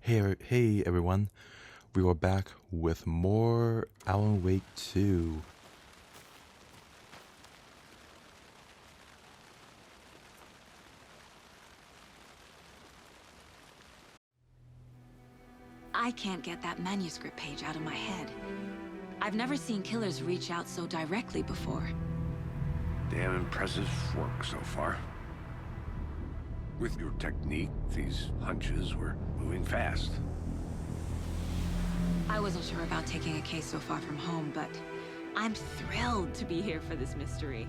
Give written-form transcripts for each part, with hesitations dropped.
Hey everyone, we are back with more Alan Wake 2. I can't get that manuscript page out of my head. I've never seen killers reach out so directly before. Damn impressive work so far. With your technique, these hunches were moving fast. I wasn't sure about taking a case so far from home, but I'm thrilled to be here for this mystery.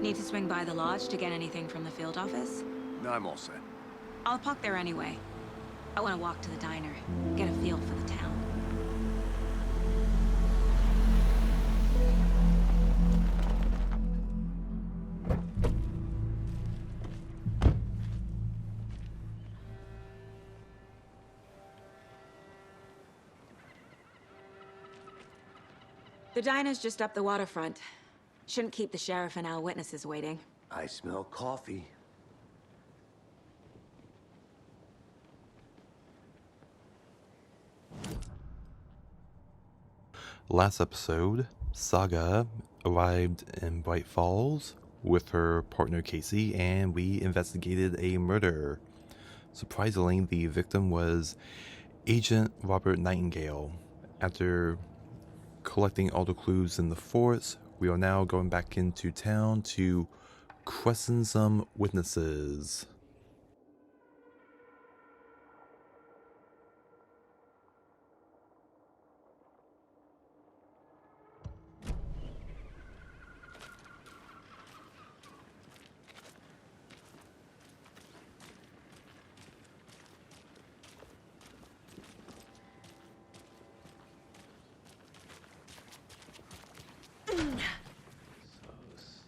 Need to swing by the lodge to get anything from the field office? No, I'm all set. I'll park there anyway. I want to walk to the diner, get a feel for the town. The diner's just up the waterfront. Shouldn't keep the sheriff and our witnesses waiting. I smell coffee. Last episode, Saga arrived in Bright Falls with her partner Casey, and we investigated a murder. Surprisingly, the victim was Agent Robert Nightingale. After collecting all the clues in the forest, we are now going back into town to question some witnesses.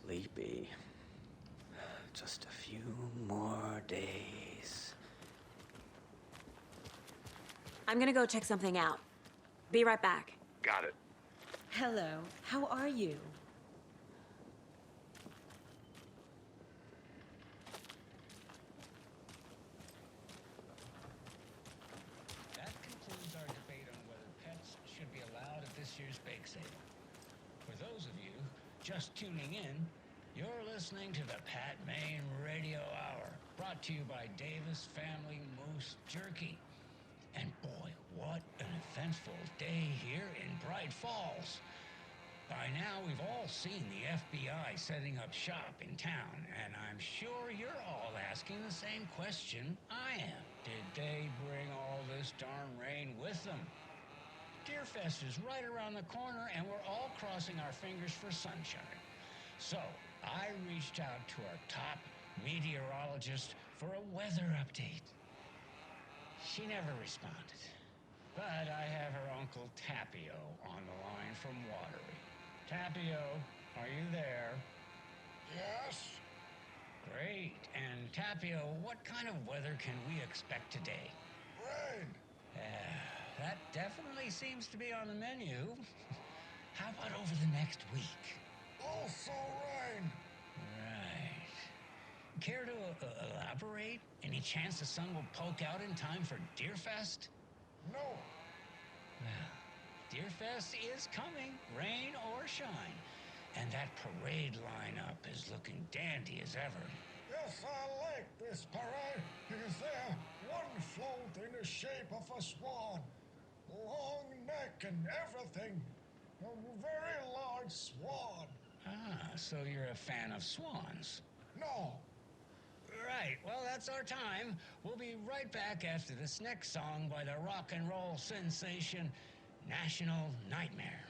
Sleepy. Just a few more days. I'm gonna go check something out. Be right back. Got it. Hello, how are you? That concludes our debate on whether pets should be allowed at this year's bake sale. For those of you just tuning in, you're listening to the Pat Maine Radio Hour, brought to you by Davis Family Moose Jerky. And boy, what an eventful day here in Bright Falls. By now, we've all seen the FBI setting up shop in town, and I'm sure you're all asking the same question I am. Did they bring all this darn rain with them? Deerfest is right around the corner, and we're all crossing our fingers for sunshine. So, I reached out to our top meteorologist for a weather update. She never responded. But I have her Uncle Tapio on the line from Watery. Tapio, are you there? Yes? Great. And Tapio, what kind of weather can we expect today? Rain. That definitely seems to be on the menu. How about over the next week? Also rain. Right. Care to elaborate? Any chance the sun will poke out in time for Deerfest? No. Well, Deerfest is coming, rain or shine. And that parade lineup is looking dandy as ever. Yes, I like this parade because they're one float in the shape of a swan. Long neck and everything. A very large swan. Ah, so you're a fan of swans. No. Right, well, that's our time. We'll be right back after this next song by the rock and roll sensation, National Nightmare.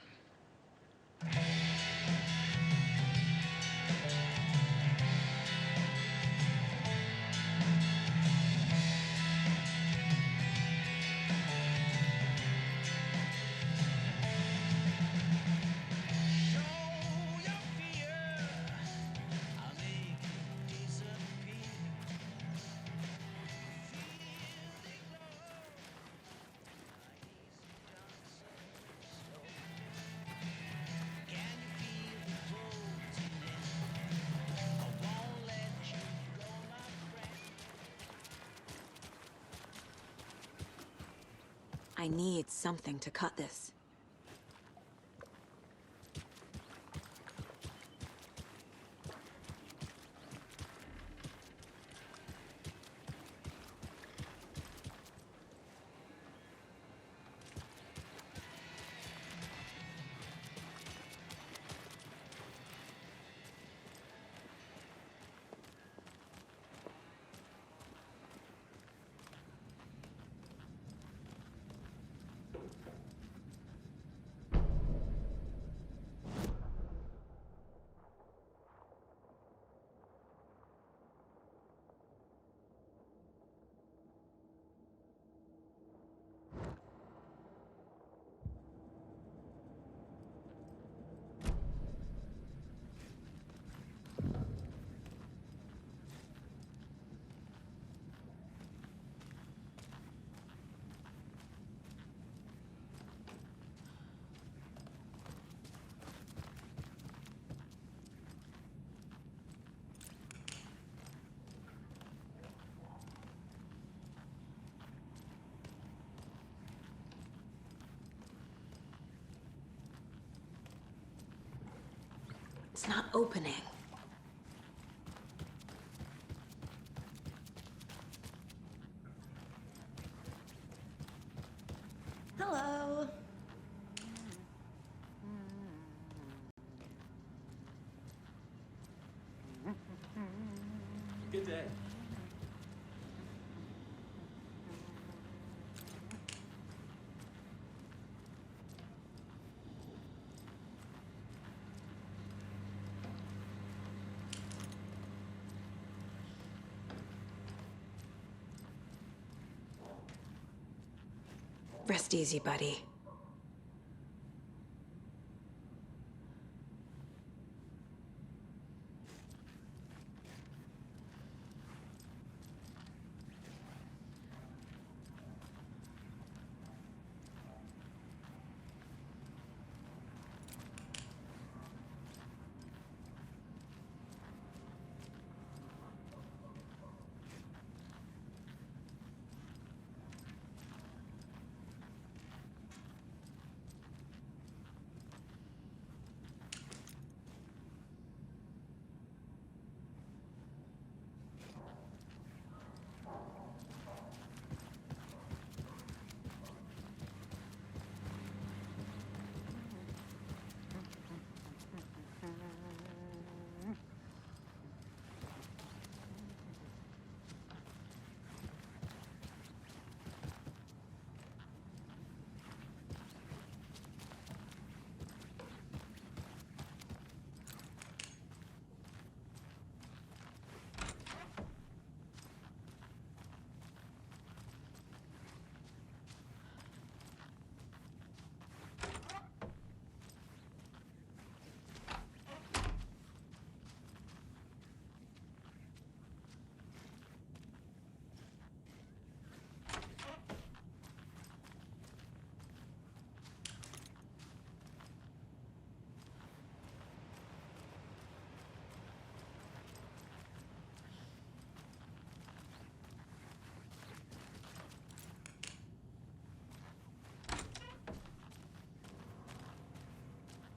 Can I need something to cut this. It's not opening. Hello. Good day. Rest easy, buddy.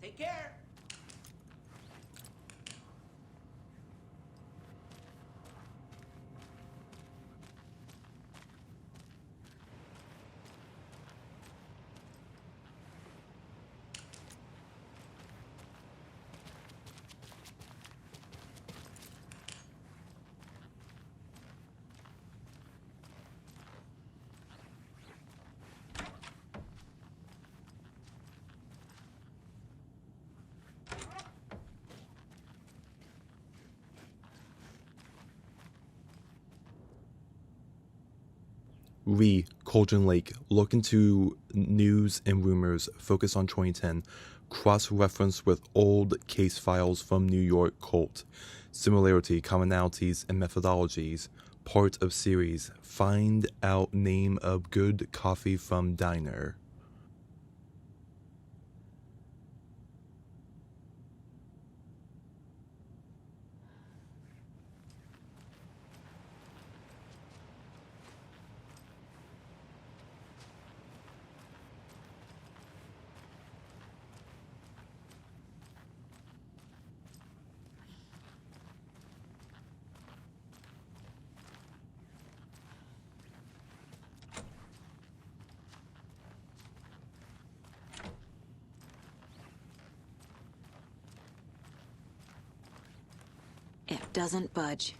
Take care. We, Cauldron Lake, look into news and rumors, focus on 2010, cross-reference with old case files from New York Cult, similarity, commonalities, and methodologies, part of series, find out name of good coffee from diner. It doesn't budge.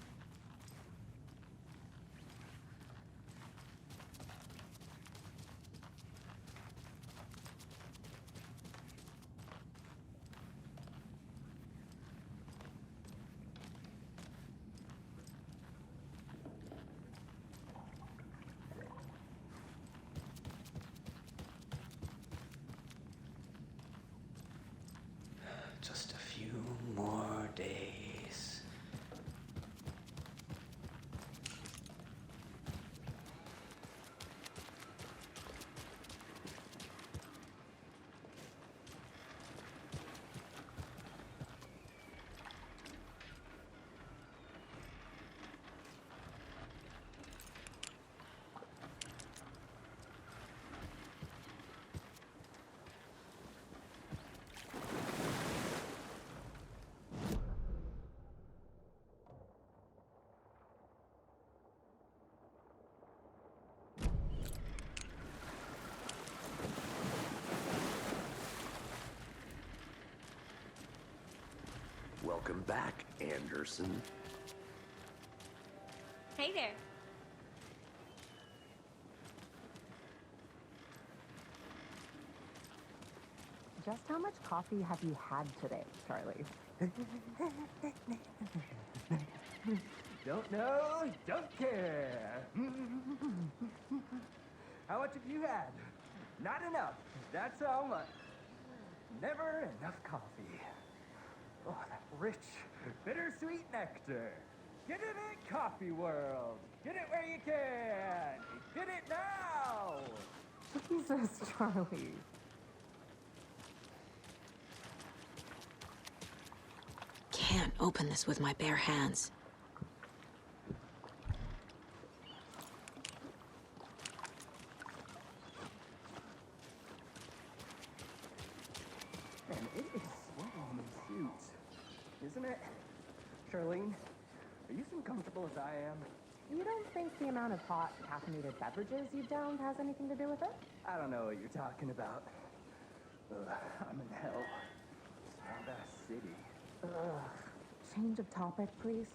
Just a few more days. Welcome back, Anderson. Hey there. Just how much coffee have you had today, Charlie? Don't know, don't care. How much have you had? Not enough. That's how much. Never enough coffee. Oh, that rich, bittersweet nectar. Get it in Coffee World. Get it where you can. Get it now. Jesus, Charlie. Can't open this with my bare hands. Man, it is sweaty in these suits. Isn't it? Charlene, are you as comfortable as I am? You don't think the amount of hot, caffeinated beverages you've downed has anything to do with it? I don't know what you're talking about. Ugh, I'm in hell. Stardust City. Ugh. Change of topic, please.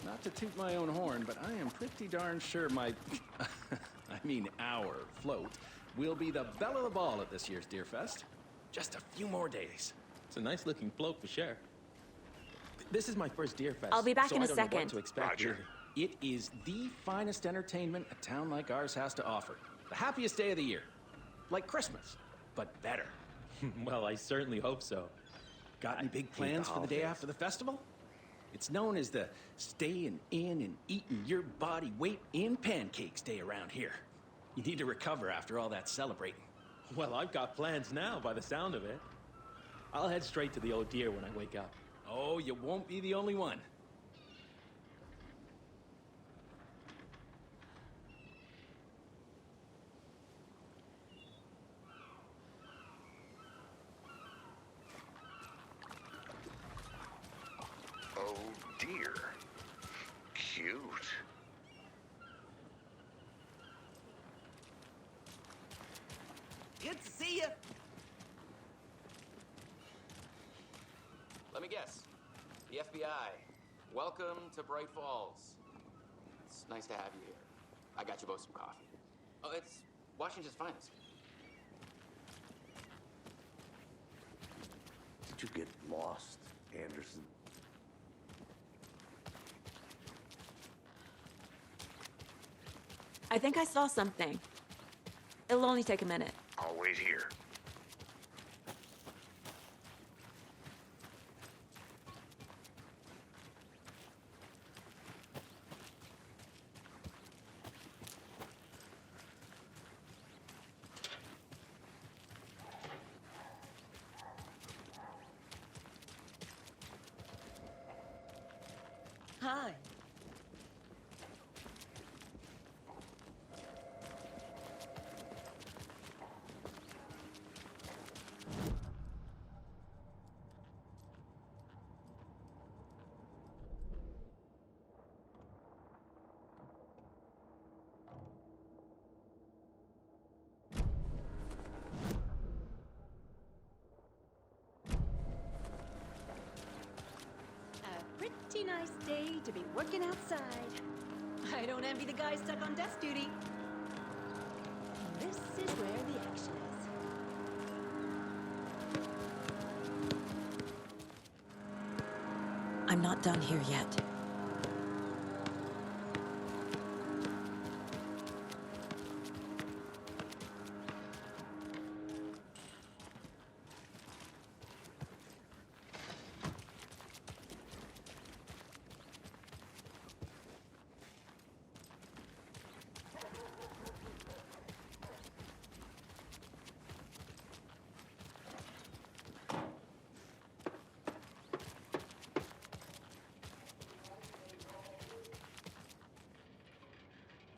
Not to toot my own horn, but I am pretty darn sure my, I mean our float will be the belle of the ball at this year's Deer Fest. Just a few more days. It's a nice looking float for sure. This is my first Deer Fest. I'll be back so in a I don't know second. what to expect, Roger. really. It is the finest entertainment a town like ours has to offer. The happiest day of the year. Like Christmas, but better. Well, I certainly hope so. Got any big plans for the day after the festival? It's known as the staying in and eating your body weight in pancakes day around here. You need to recover after all that celebrating. Well, I've got plans now by the sound of it. I'll head straight to the old deer when I wake up. Oh, you won't be the only one. Oh dear. Cute. Good to see you. Let me guess. The FBI. Welcome to Bright Falls. It's nice to have you here. I got you both some coffee. Oh, it's Washington's finest. Did you get lost, Anderson? I think I saw something. It'll only take a minute. I'll wait here. Hi. lucky to be working outside. I don't envy the guy stuck on desk duty. This is where the action is. I'm not done here yet.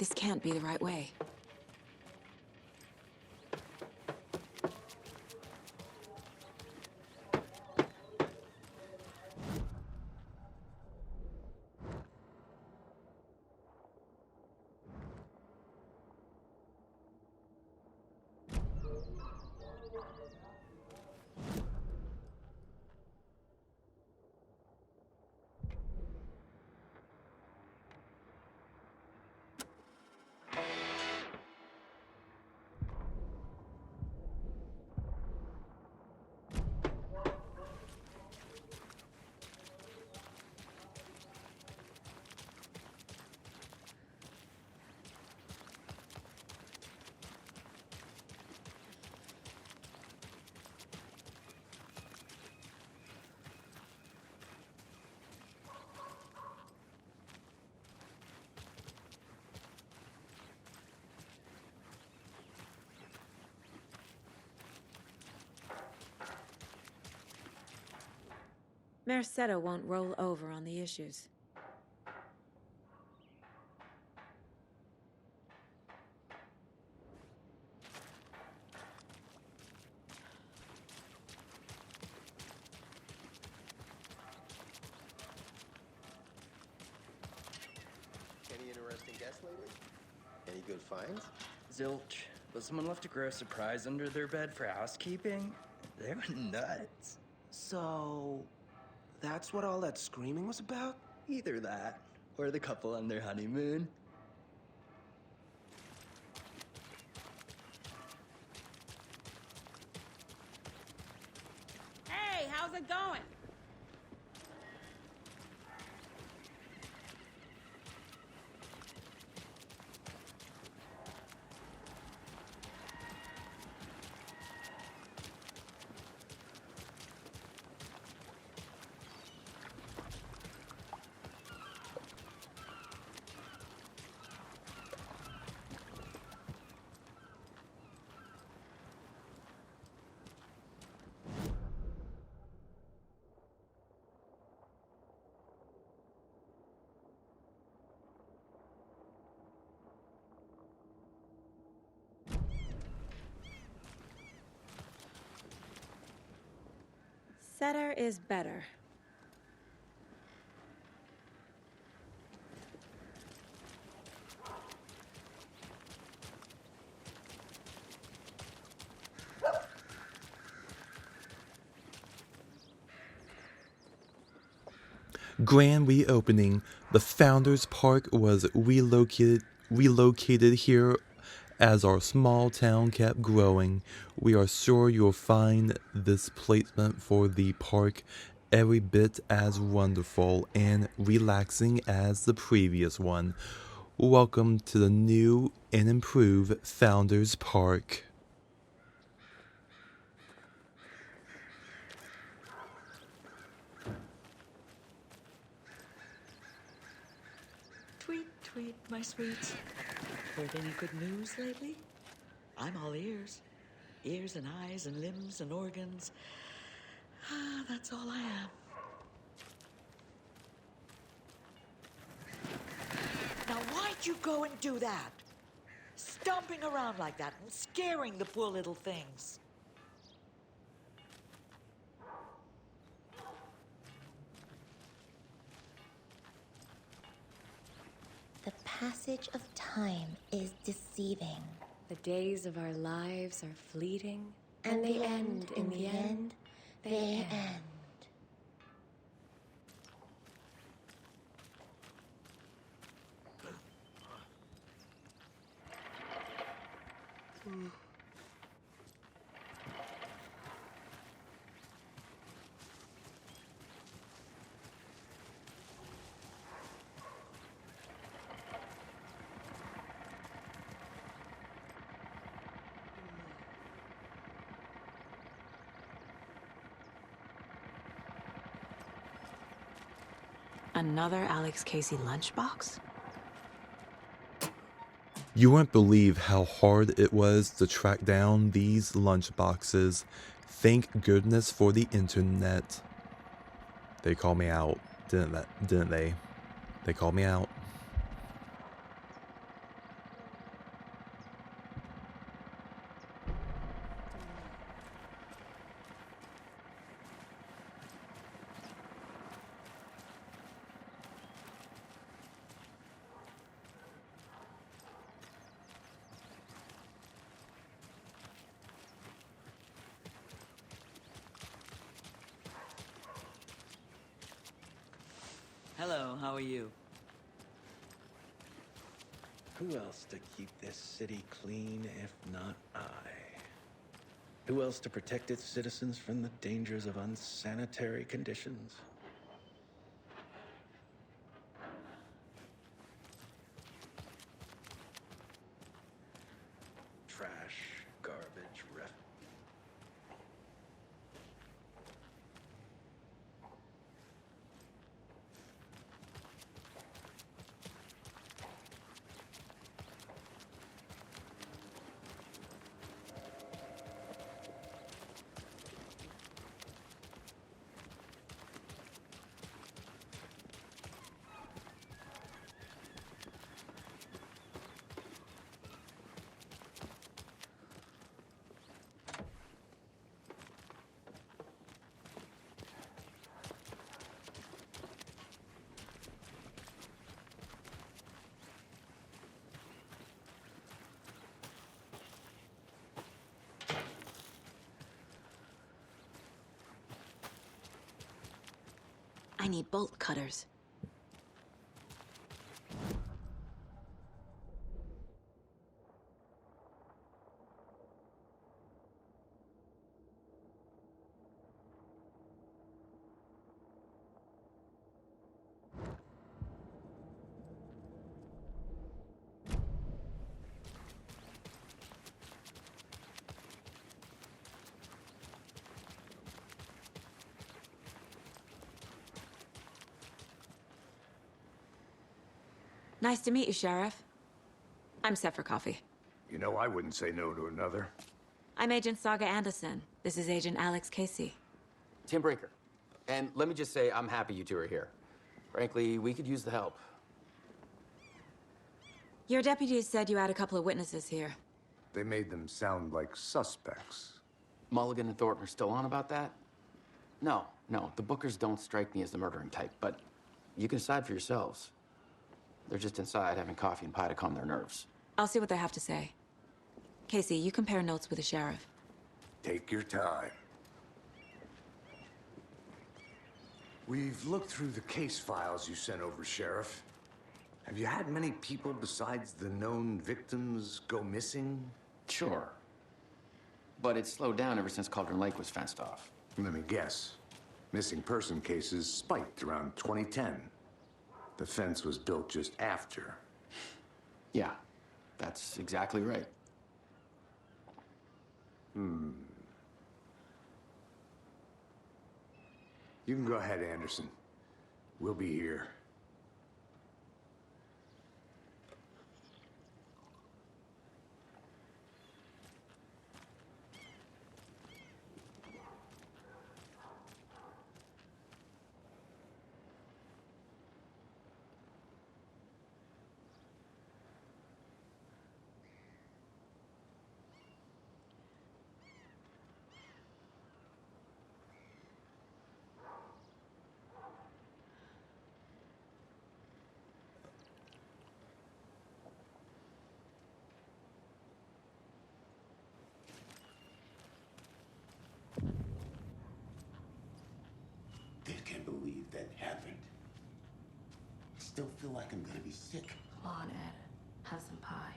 This can't be the right way. Merced won't roll over on the issues. Any interesting guests lately? Any good finds? Zilch. But someone left a gross surprise under their bed for housekeeping? They were nuts. So, that's what all that screaming was about? Either that, or the couple on their honeymoon. Hey, how's it going? Setter is better. Grand reopening. The Founders Park was relocated here as our small town kept growing. We are sure you'll find this placement for the park every bit as wonderful and relaxing as the previous one. Welcome to the new and improved Founders Park. Tweet, tweet, my sweets. Heard any good news lately? I'm all ears. Ears and eyes and limbs and organs. Ah, that's all I am. Now, why'd you go and do that? Stomping around like that and scaring the poor little things. The passage of time is deceiving. The days of our lives are fleeting, And they end in the end. They end. Another Alex Casey lunchbox? You won't believe how hard it was to track down these lunchboxes. Thank goodness for the internet. They called me out, didn't they? They called me out. Hello, how are you? Who else to keep this city clean if not I? Who else to protect its citizens from the dangers of unsanitary conditions? Trash, garbage, I need bolt cutters. Nice to meet you, Sheriff. I'm set for coffee. You know, I wouldn't say no to another. I'm Agent Saga Anderson. This is Agent Alex Casey. Tim Brinker. And let me just say, I'm happy you two are here. Frankly, we could use the help. Your deputies said you had a couple of witnesses here. They made them sound like suspects. Mulligan and Thornton are still on about that? No, the Bookers don't strike me as the murdering type, but you can decide for yourselves. They're just inside having coffee and pie to calm their nerves. I'll see what they have to say. Casey, you compare notes with the sheriff. Take your time. We've looked through the case files you sent over, Sheriff. Have you had many people besides the known victims go missing? Sure. But it's slowed down ever since Cauldron Lake was fenced off. Let me guess. Missing person cases spiked around 2010. The fence was built just after. Yeah, that's exactly right. You can go ahead, Anderson. We'll be here. I can't believe that happened. I still feel like I'm gonna be sick. Come on, Ed. Have some pie.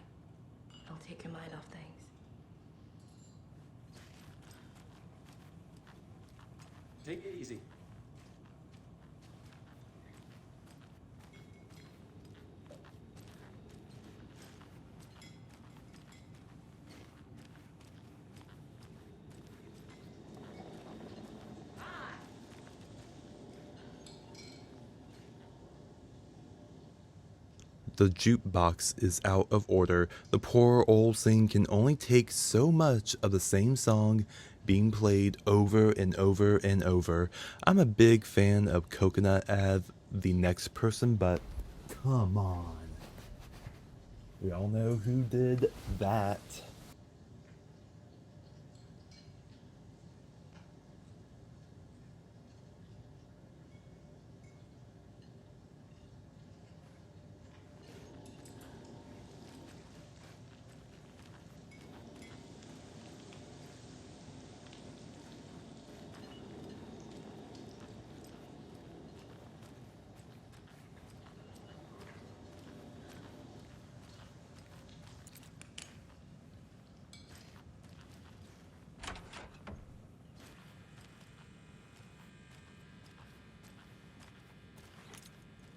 It'll take your mind off things. Take it easy. The jukebox is out of order. The poor old thing can only take so much of the same song being played over and over and over. I'm a big fan of Coconut as the next person, but come on. We all know who did that.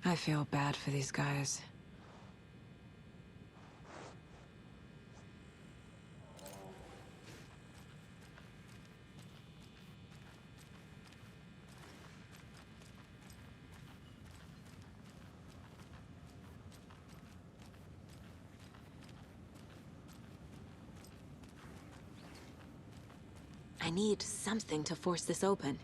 I feel bad for these guys. I need something to force this open.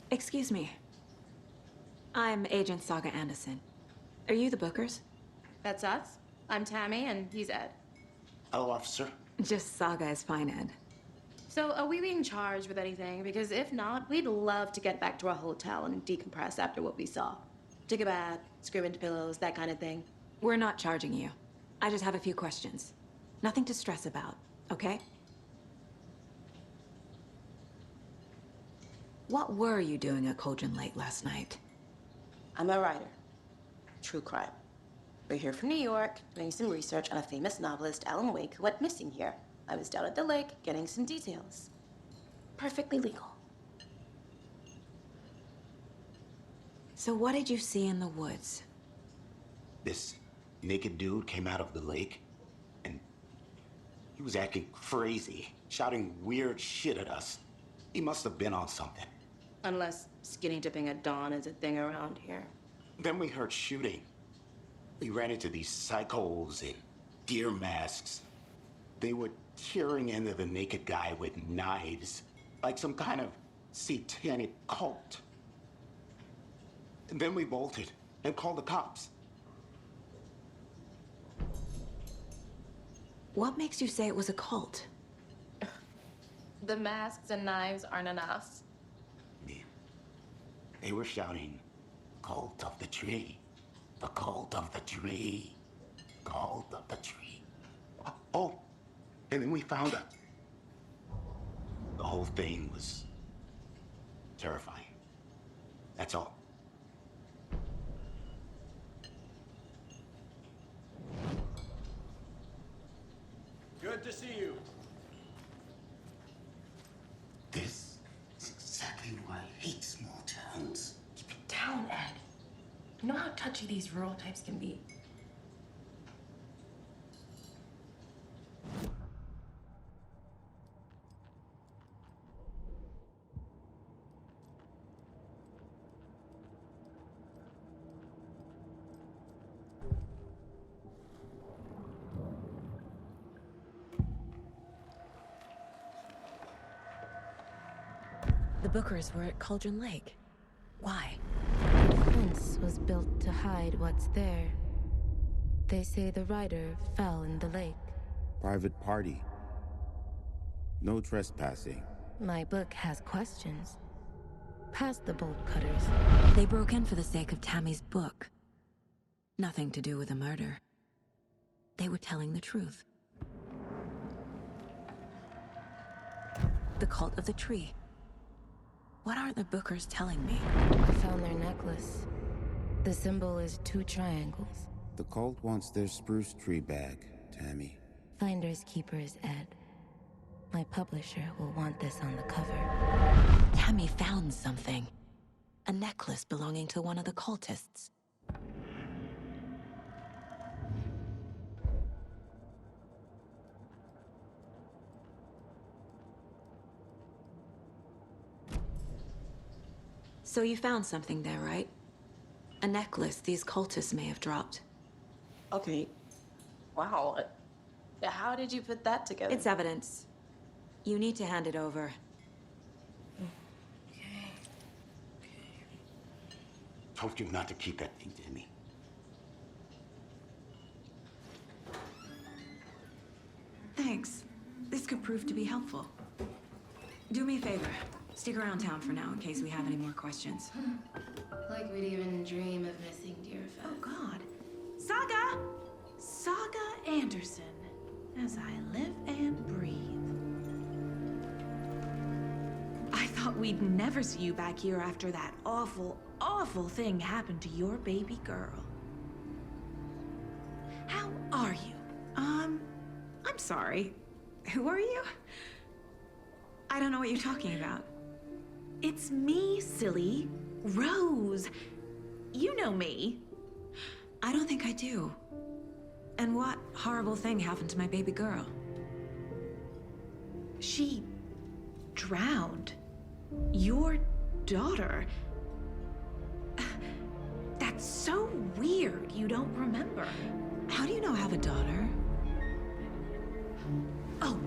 Excuse me. I'm Agent Saga Anderson. Are you the Bookers? That's us. I'm Tammy, and he's Ed. Hello, officer. Just Saga is fine, Ed. So, are we being charged with anything? Because if not, we'd love to get back to our hotel and decompress after what we saw. Take a bath, scream into pillows, that kind of thing. We're not charging you. I just have a few questions. Nothing to stress about, okay? What were you doing at Cauldron Lake last night? I'm a writer. True crime. We're here from New York, doing some research on a famous novelist, Alan Wake, who went missing here. I was down at the lake, getting some details. Perfectly legal. So what did you see in the woods? This naked dude came out of the lake, and he was acting crazy, shouting weird shit at us. He must have been on something. Unless skinny dipping at dawn is a thing around here. Then we heard shooting. We ran into these psychos in deer masks. They were tearing into the naked guy with knives, like some kind of satanic cult. And then we bolted and called the cops. What makes you say it was a cult? The masks and knives aren't enough. They were shouting, "Cult of the tree, the cult of the tree, cult of the tree." Oh, and then we found out. The whole thing was terrifying. That's all. Good to see you. This is exactly why I hate small towns. Keep it down, Ed. You know how touchy these rural types can be. The Bookers were at Cauldron Lake. Why? The fence was built to hide what's there. They say the rider fell in the lake. Private party. No trespassing. My book has questions. Past the bolt cutters. They broke in for the sake of Tammy's book. Nothing to do with a murder. They were telling the truth. The cult of the tree. What aren't the Bookers telling me? I found their necklace. The symbol is 2 triangles. The cult wants their spruce tree back, Tammy. Finders keepers, Ed. My publisher will want this on the cover. Tammy found something. A necklace belonging to one of the cultists. So you found something there, right? A necklace these cultists may have dropped. Okay. Wow. How did you put that together? It's evidence. You need to hand it over. Told you not to keep that thing to me. Thanks. This could prove to be helpful. Do me a favor. Stick around town for now in case we have any more questions. Like we'd even dream of missing Deerfest. Oh, God. Saga! Saga Anderson. As I live and breathe. I thought we'd never see you back here after that awful, awful thing happened to your baby girl. How are you? I'm sorry. Who are you? I don't know what you're talking about. It's me, silly. Rose. You know me. I don't think I do. And what horrible thing happened to my baby girl? She drowned. Your daughter. That's so weird you don't remember. How do you know I have a daughter? Oh,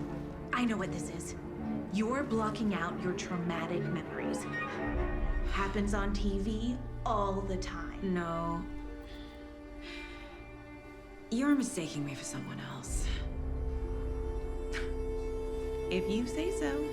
I know what this is. You're blocking out your traumatic memories. Happens on TV all the time. No. You're mistaking me for someone else. If you say so.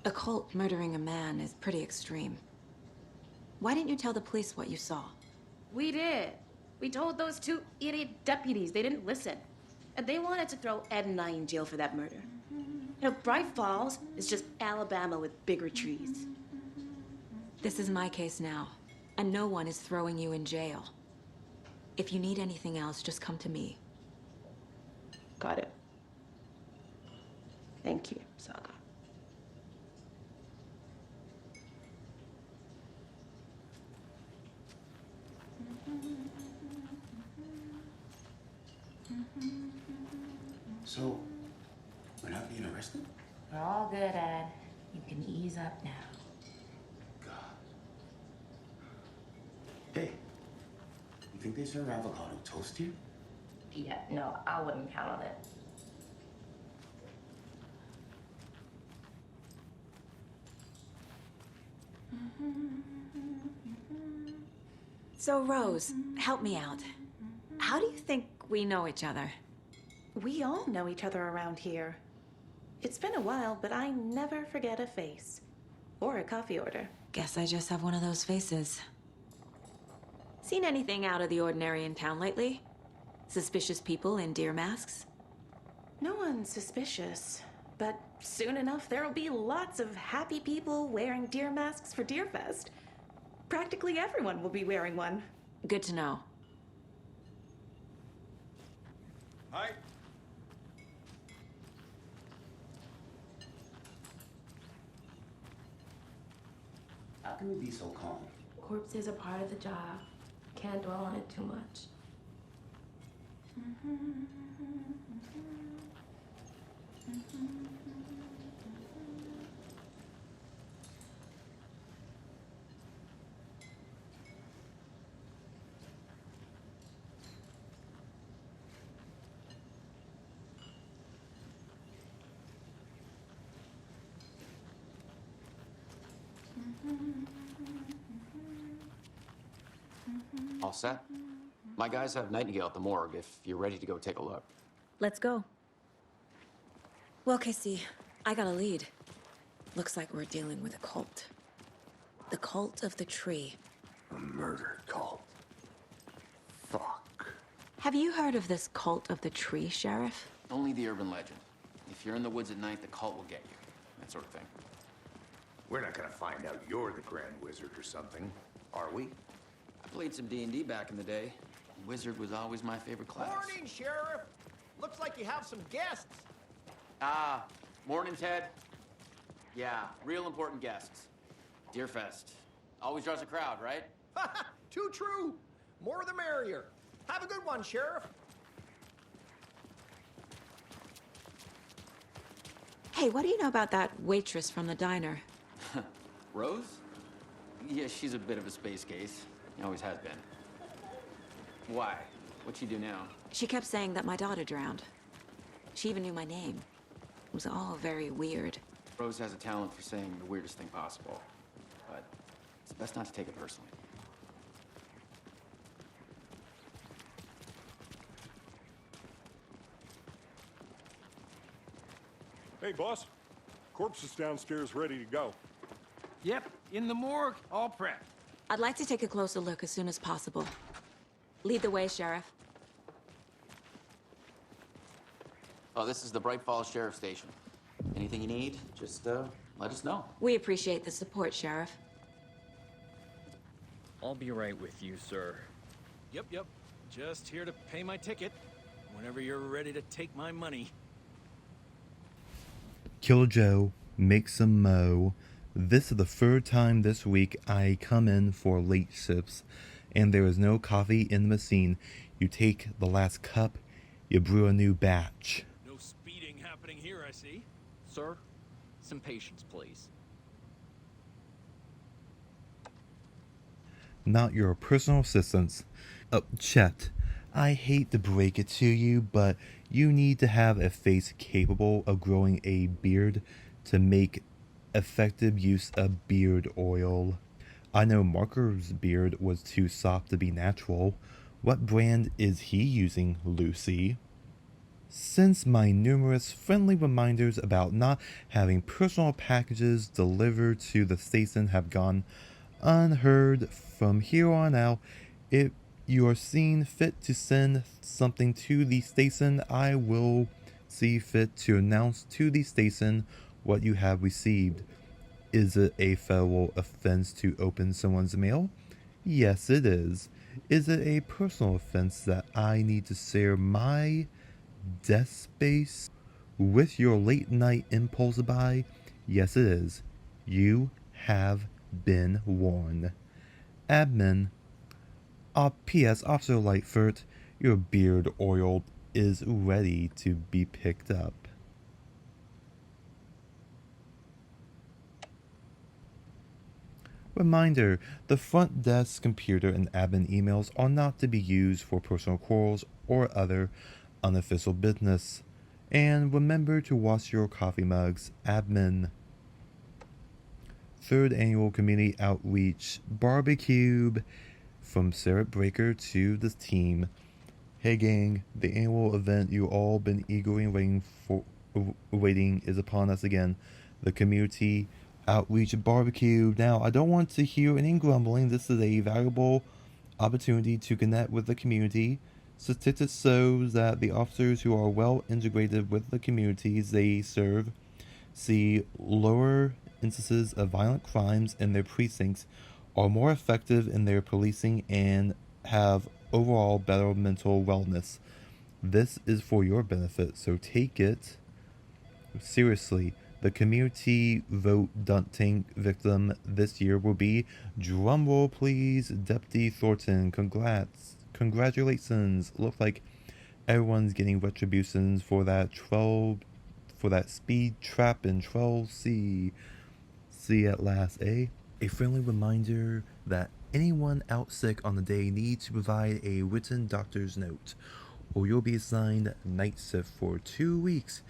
A cult murdering a man is pretty extreme. Why didn't you tell the police what you saw? We did. We told those 2 idiot deputies. They didn't listen. And they wanted to throw Ed and I in jail for that murder. You know, Bright Falls is just Alabama with bigger trees. This is my case now, and no one is throwing you in jail. If you need anything else, just come to me. Got it. Thank you, Saga. So, we're not being arrested? We're all good, Ed. You can ease up now. Hey, you think they serve avocado toast here? Yeah, no, I wouldn't count on it. So, Rose, help me out. How do you think we know each other? We all know each other around here. It's been a while, but I never forget a face. Or a coffee order. Guess I just have one of those faces. Seen anything out of the ordinary in town lately? Suspicious people in deer masks? No one's suspicious. But soon enough, there'll be lots of happy people wearing deer masks for Deerfest. Practically everyone will be wearing one. Good to know. Hi. How can you be so calm? Corpses are part of the job. Can't dwell on it too much. All set? My guys have Nightingale at the morgue if you're ready to go take a look. Let's go. Well, Casey, I got a lead. Looks like we're dealing with a cult. The cult of the tree. A murder cult. Fuck. Have you heard of this cult of the tree, Sheriff? Only the urban legend. If you're in the woods at night, the cult will get you. That sort of thing. We're not gonna find out you're the Grand Wizard or something, are we? I played some D&D back in the day. Wizard was always my favorite class. Morning, Sheriff. Looks like you have some guests. Ah, morning, Ted. Yeah, real important guests. Deerfest. Always draws a crowd, right? Too true. More the merrier. Have a good one, Sheriff. Hey, what do you know about that waitress from the diner? Rose? Yeah, she's a bit of a space case. Always has been. Why? What'd she do now? She kept saying that my daughter drowned. She even knew my name. It was all very weird. Rose has a talent for saying the weirdest thing possible. But it's best not to take it personally. Hey, boss. Corpse is downstairs ready to go. Yep, in the morgue, all prepped. I'd like to take a closer look as soon as possible. Lead the way, Sheriff. Oh, this is the Bright Falls Sheriff Station. Anything you need, just let us know. We appreciate the support, Sheriff. I'll be right with you, sir. Yep. Just here to pay my ticket. Whenever you're ready to take my money. Killer Joe, make some mo. This is the third time this week I come in for late shifts, and there is no coffee in the machine. You take the last cup, you brew a new batch. No speeding happening here, I see. Sir, some patience, please. Not your personal assistants. Chet, I hate to break it to you, but you need to have a face capable of growing a beard to make effective use of beard oil. I know Marker's beard was too soft to be natural. What brand is he using, Lucy? Since my numerous friendly reminders about not having personal packages delivered to the station have gone unheard from here on out, if you are seen fit to send something to the station, I will see fit to announce to the station what you have received. Is it a federal offense to open someone's mail? Yes, it is. Is it a personal offense that I need to share my desk space with your late night impulse buy? Yes, it is. You have been warned. Admin. P.S. Officer Lightfoot, your beard oil is ready to be picked up. Reminder, the front desk computer and admin emails are not to be used for personal quarrels or other unofficial business. And remember to wash your coffee mugs, admin. Third annual community outreach barbecue from Sarah Breaker to the team. Hey gang, the annual event you all been eagerly waiting is upon us again. The community outreach barbecue. Now, I don't want to hear any grumbling. This is a valuable opportunity to connect with the community. Statistics shows that the officers who are well integrated with the communities they serve see lower instances of violent crimes in their precincts, are more effective in their policing, and have overall better mental wellness. This is for your benefit, so take it seriously. The community vote dunting victim this year will be, drumroll please, Deputy Thornton. Congratulations. Looks like everyone's getting retributions for that speed trap in 12C. See at last, eh? A friendly reminder that anyone out sick on the day needs to provide a written doctor's note, or you'll be assigned night shift for 2 weeks.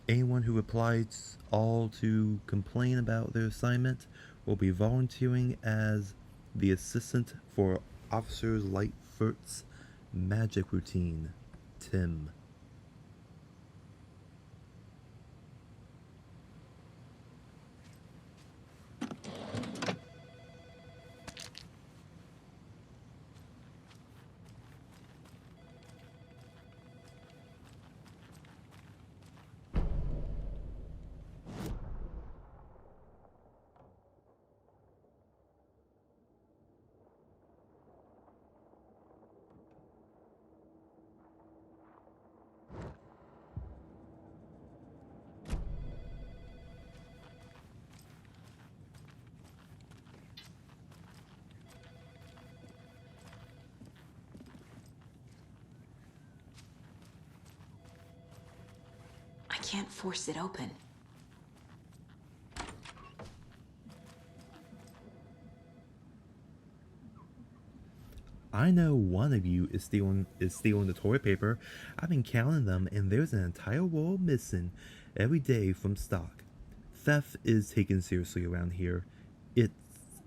Anyone who replies all to complain about their assignment will be volunteering as the assistant for Officer Lightfoot's magic routine. Tim. I can't force it open. I know one of you is stealing the toilet paper. I've been counting them, and there's an entire roll missing every day from stock. Theft is taken seriously around here. It's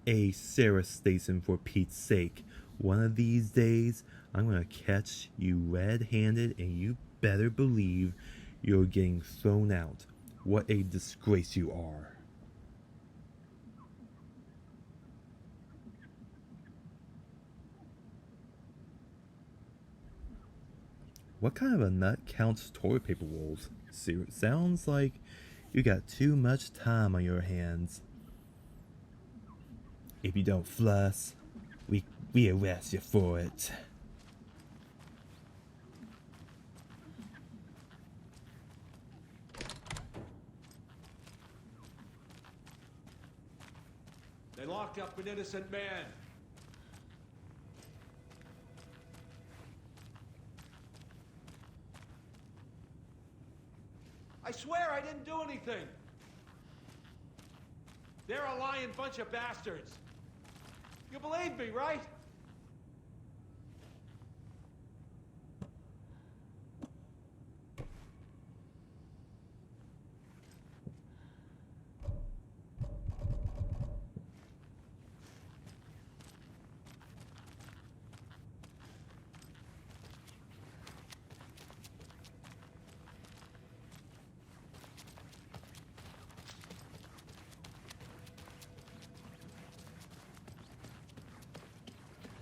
a Sarah station, for Pete's sake. One of these days, I'm gonna catch you red-handed, and you better believe you're getting thrown out. What a disgrace you are. What kind of a nut counts toilet paper rolls? Sounds like you got too much time on your hands. If you don't floss, we arrest you for it. They locked up an innocent man. I swear I didn't do anything. They're a lying bunch of bastards. You believe me, right?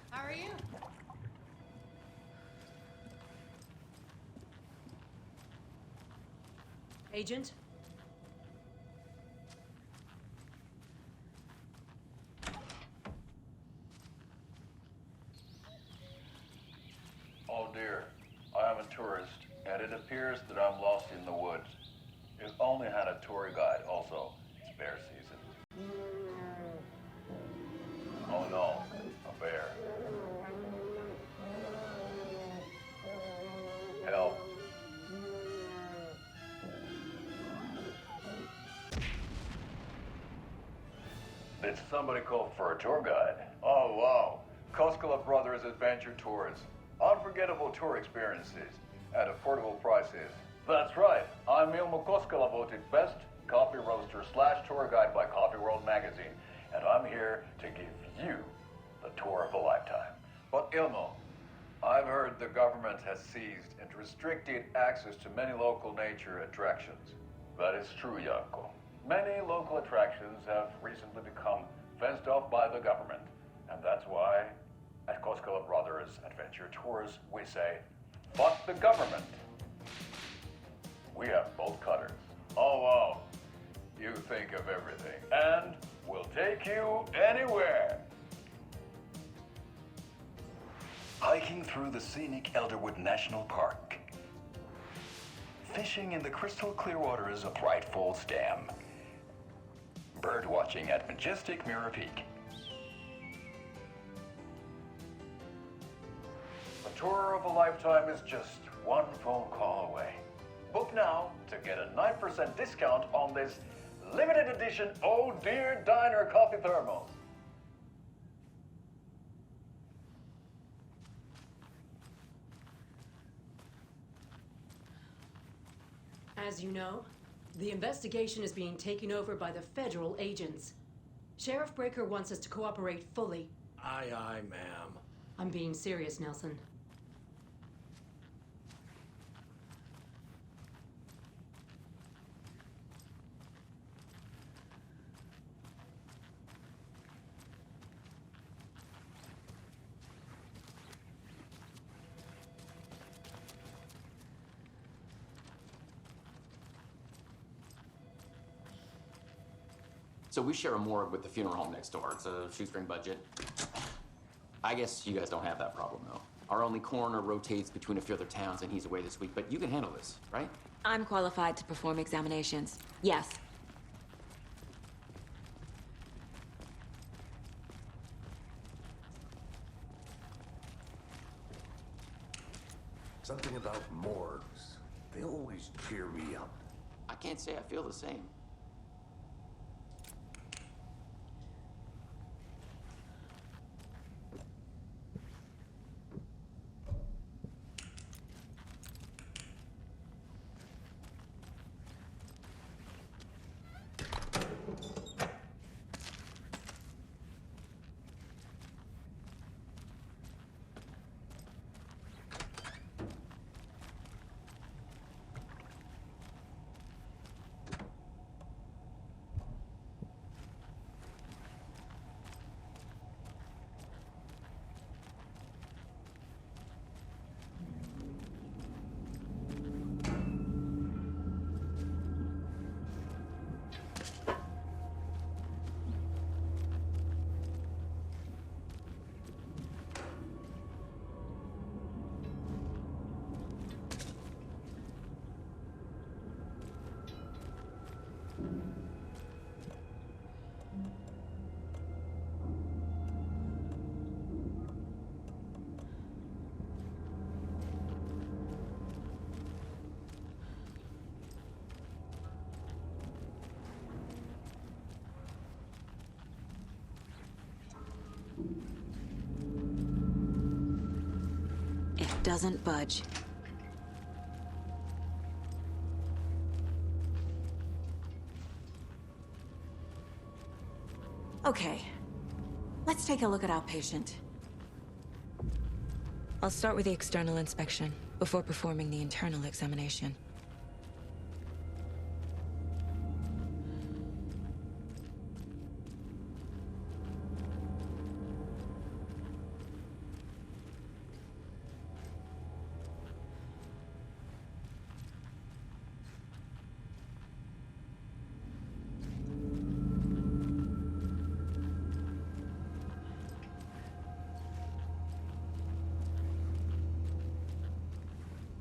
How are you? Agent? Oh dear, I am a tourist, and it appears that I'm lost in the woods. If only had a tour guide also. It's bear season. Oh no, a bear. Help. Did somebody call for a tour guide? Oh wow, Koskela Brothers Adventure Tours. Unforgettable tour experiences at affordable prices. That's right, I'm Ilmo Koskela, voted best coffee roaster / tour guide by Coffee World magazine, and I'm here to give you the tour of a lifetime. But Ilmo, I've heard the government has seized and restricted access to many local nature attractions. That is true, Janko. Many local attractions have recently become fenced off by the government, and that's why at Koskela Brothers Adventure Tours, we say, fuck the government. We have bolt cutters. Oh wow, you think of everything, and we'll take you anywhere. Hiking through the scenic Elderwood National Park. Fishing in the crystal clear waters of Bright Falls Dam. Bird watching at majestic Mirror Peak. A tour of a lifetime is just one phone call away. Book now to get a 9% discount on this limited edition Oh Dear Diner coffee thermos. As you know, the investigation is being taken over by the federal agents. Sheriff Breaker wants us to cooperate fully. Aye, aye, ma'am. I'm being serious, Nelson. So we share a morgue with the funeral home next door. It's a shoestring budget. I guess you guys don't have that problem, though. Our only coroner rotates between a few other towns, and he's away this week. But you can handle this, right? I'm qualified to perform examinations. Yes. Something about morgues. They always cheer me up. I can't say I feel the same. It doesn't budge. Okay. Let's take a look at our patient. I'll start with the external inspection before performing the internal examination.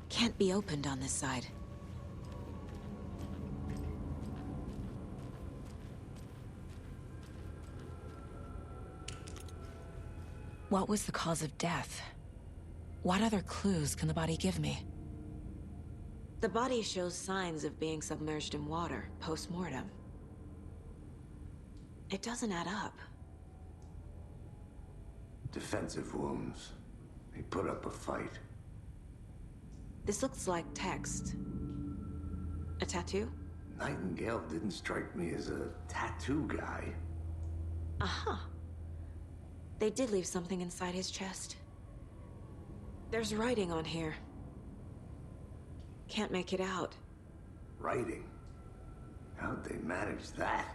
Can't be opened on this side. What was the cause of death? What other clues can the body give me? The body shows signs of being submerged in water post-mortem. It doesn't add up. Defensive wounds. He put up a fight. This looks like text. A tattoo? Nightingale didn't strike me as a tattoo guy. Aha. They did leave something inside his chest. There's writing on here. Can't make it out. Writing? How'd they manage that?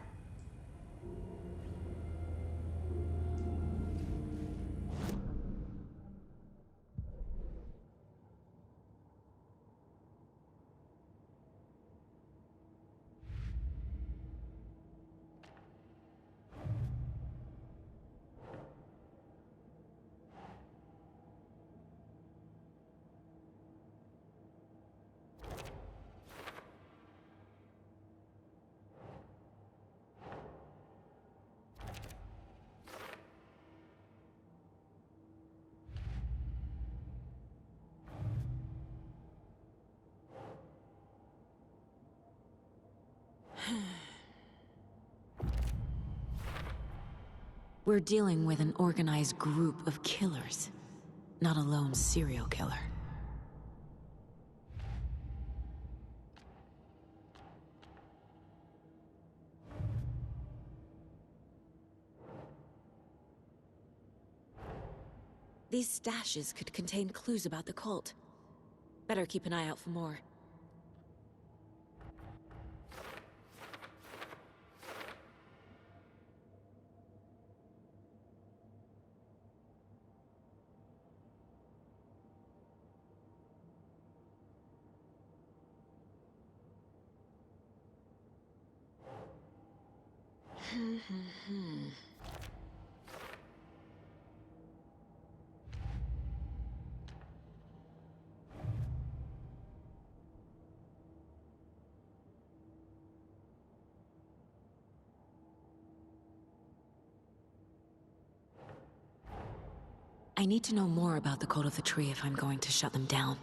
We're dealing with an organized group of killers, not a lone serial killer. These stashes could contain clues about the cult. Better keep an eye out for more. I need to know more about the Cult of the Tree if I'm going to shut them down.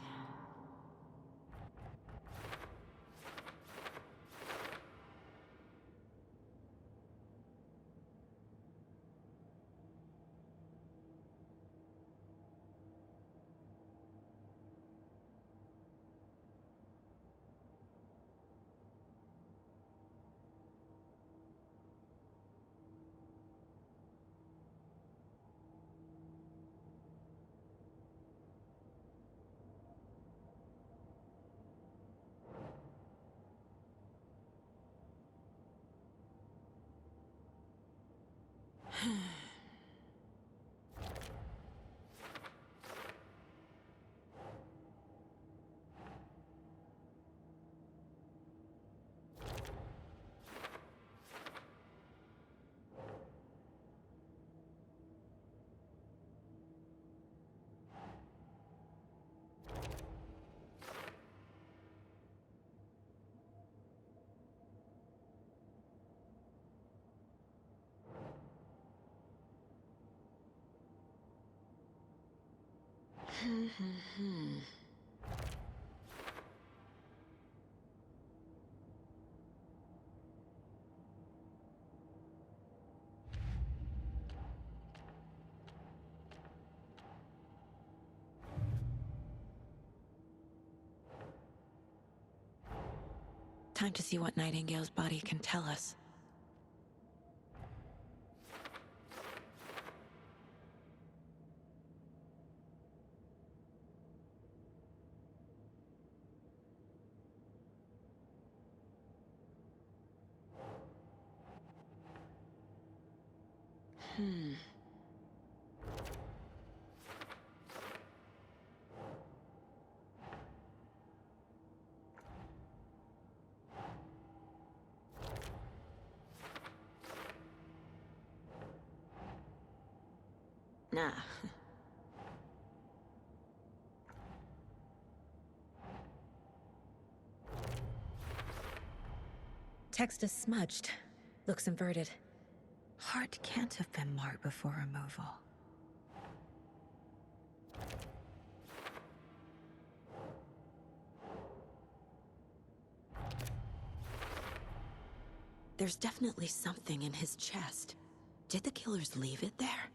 Time to see what Nightingale's body can tell us. Nah. Text is smudged. Looks inverted. Heart can't have been marked before removal. There's definitely something in his chest. Did the killers leave it there?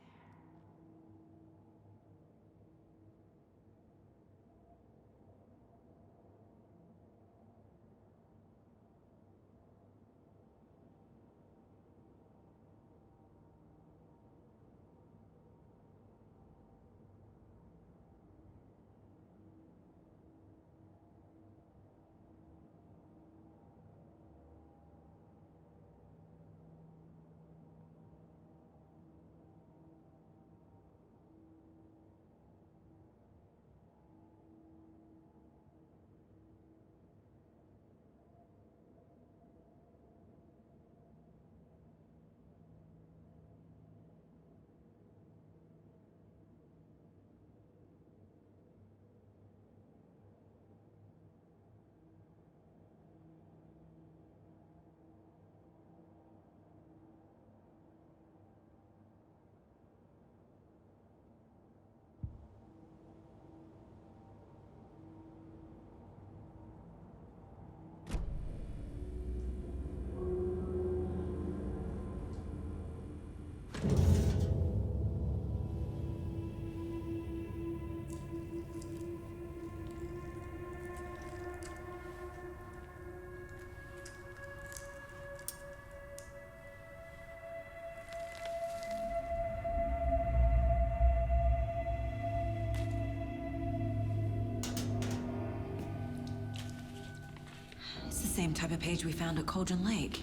It's the same type of page we found at Cauldron Lake.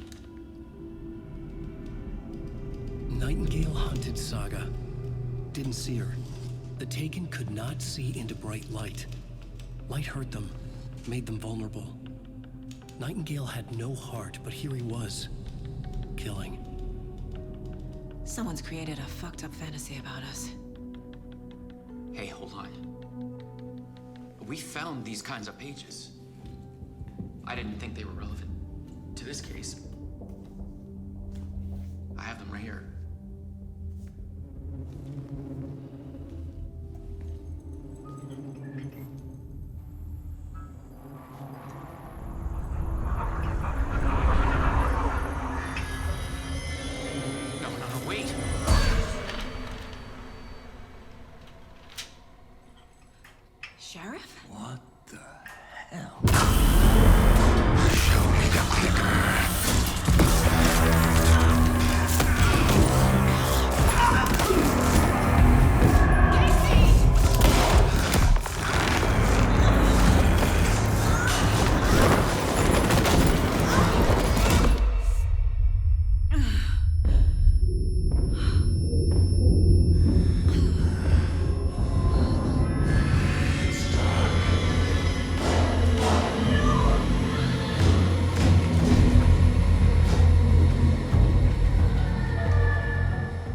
Nightingale hunted Saga. Didn't see her. The Taken could not see into bright light. Light hurt them, made them vulnerable. Nightingale had no heart, but here he was, killing. Someone's created a fucked up fantasy about us. Hey, hold on. We found these kinds of pages. I didn't think they were relevant to this case. I have them right here. No, wait! Sheriff? What the hell? Show me the clicker.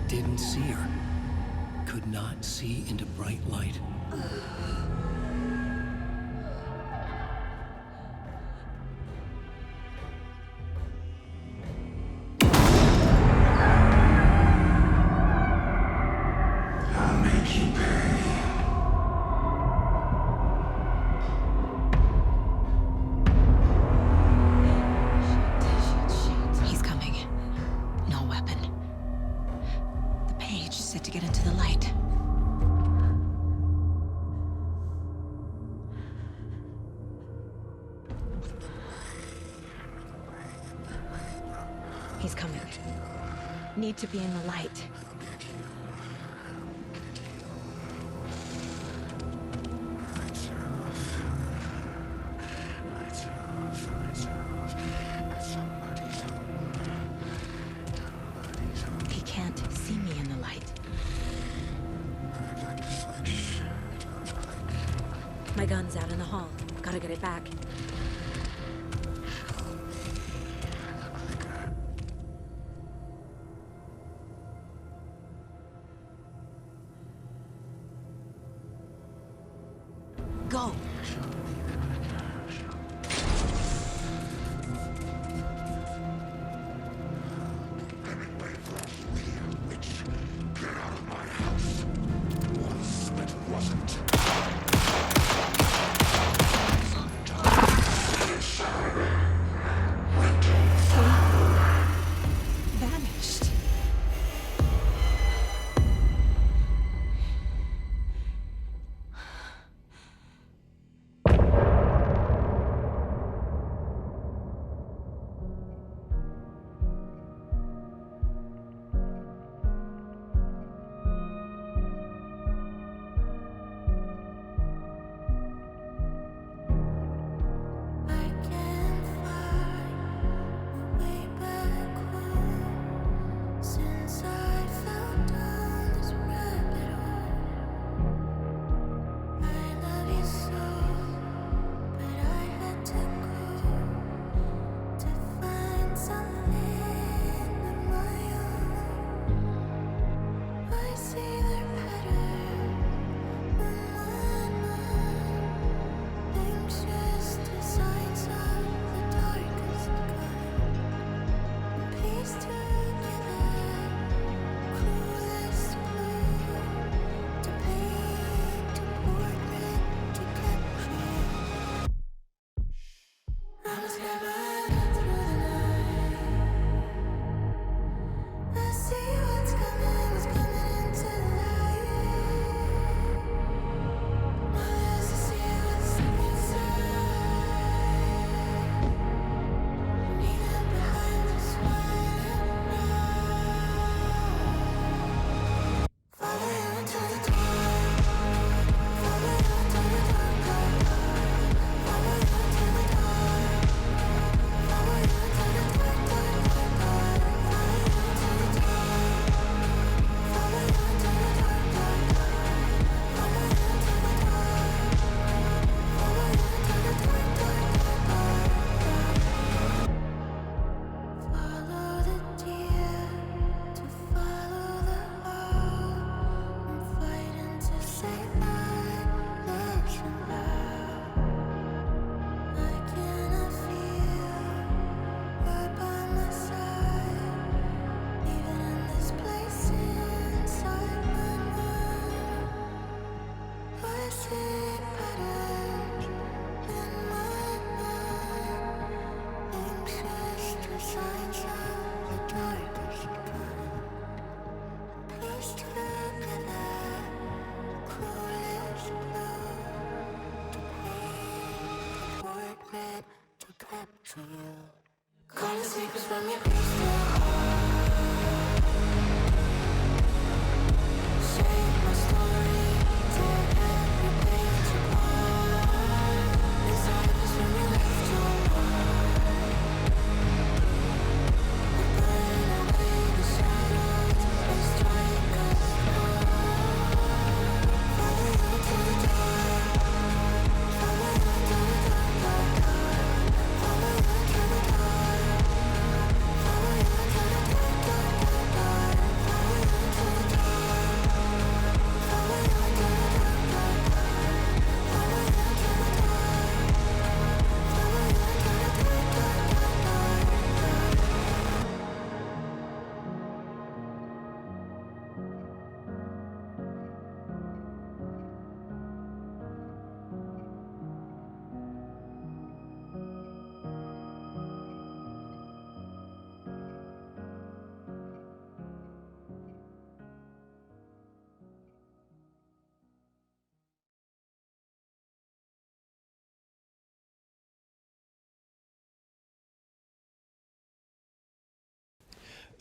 Didn't see her. Could not see into bright light. I'll make you pay. He's coming. No weapon. The page said to get into the light. He's coming. Need to be in the light. He can't see me in the light. My gun's out in the hall. Gotta get it back. Go!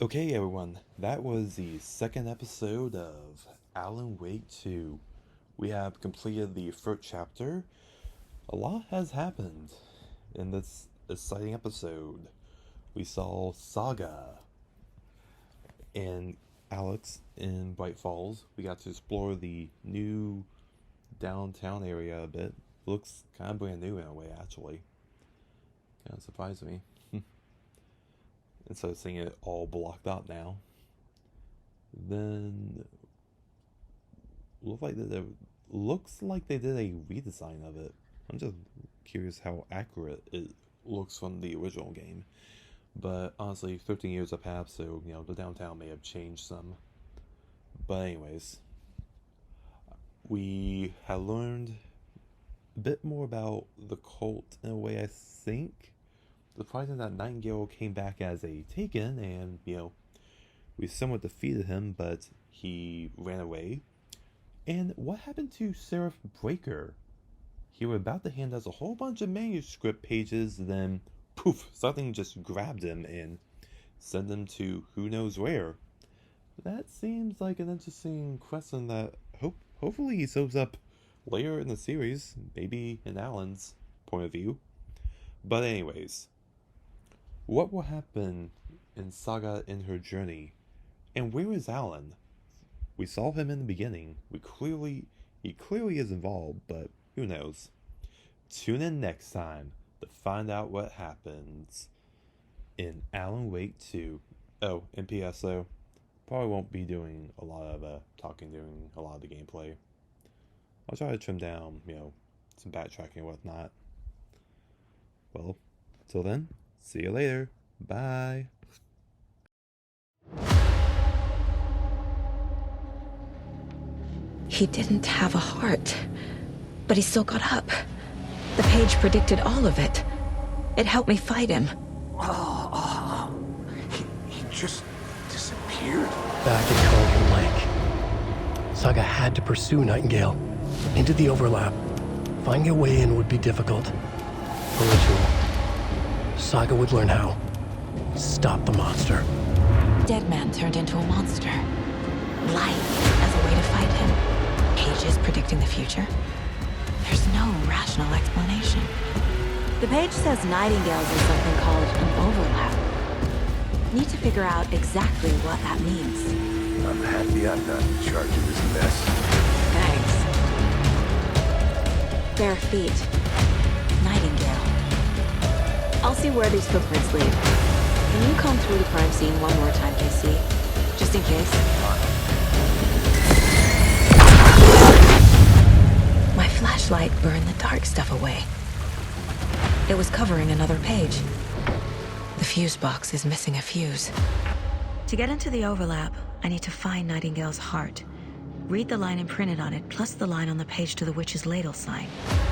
Okay, everyone, that was the second episode of Alan Wake 2. We have completed the first chapter. A lot has happened in this exciting episode. We saw Saga and Alex in Bright Falls. We got to explore the new downtown area a bit. Looks kind of brand new in a way, actually. Kind of surprised me. Instead of seeing it all blocked out now. Then looks like they did a redesign of it. I'm just curious how accurate it looks from the original game. But honestly, 13 years have passed, so the downtown may have changed some. But anyways, we have learned a bit more about the cult in a way, I think. Surprising that Nightingale came back as a Taken, and, we somewhat defeated him, but he ran away. And what happened to Seraph Breaker? He was about to hand us a whole bunch of manuscript pages, then, poof, something just grabbed him and sent him to who knows where. That seems like an interesting question that hopefully he shows up later in the series, maybe in Alan's point of view. But anyways, what will happen in Saga in her journey? And where is Alan? We saw him in the beginning. He clearly is involved, but who knows? Tune in next time to find out what happens in Alan Wake 2. Oh, and P.S. though, probably won't be doing a lot of talking during a lot of the gameplay. I'll try to trim down, some backtracking and whatnot. Well, till then, see you later. Bye. He didn't have a heart, but he still got up. The page predicted all of it. It helped me fight him. He just disappeared. Back at Cauldron Lake, Saga had to pursue Nightingale into the overlap. Finding a way in would be difficult. A ritual. Saga would learn how. Stop the monster. Dead man turned into a monster. Life as a way to fight him. Pages predicting the future? There's no rational explanation. The page says Nightingale's in something called an overlap. Need to figure out exactly what that means. I'm happy I'm not in charge of this mess. Thanks. Bare feet. Nightingale. I'll see where these footprints lead. Can you come through the crime scene one more time, KC? Just in case. My flashlight burned the dark stuff away. It was covering another page. The fuse box is missing a fuse. To get into the overlap, I need to find Nightingale's heart. Read the line imprinted on it, plus the line on the page to the witch's ladle sign.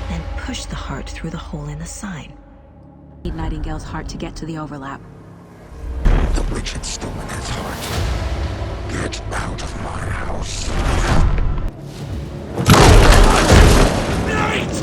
Then push the heart through the hole in the sign. Need Nightingale's heart to get to the overlap. The witch had stolen his heart. Get out of my house. Night!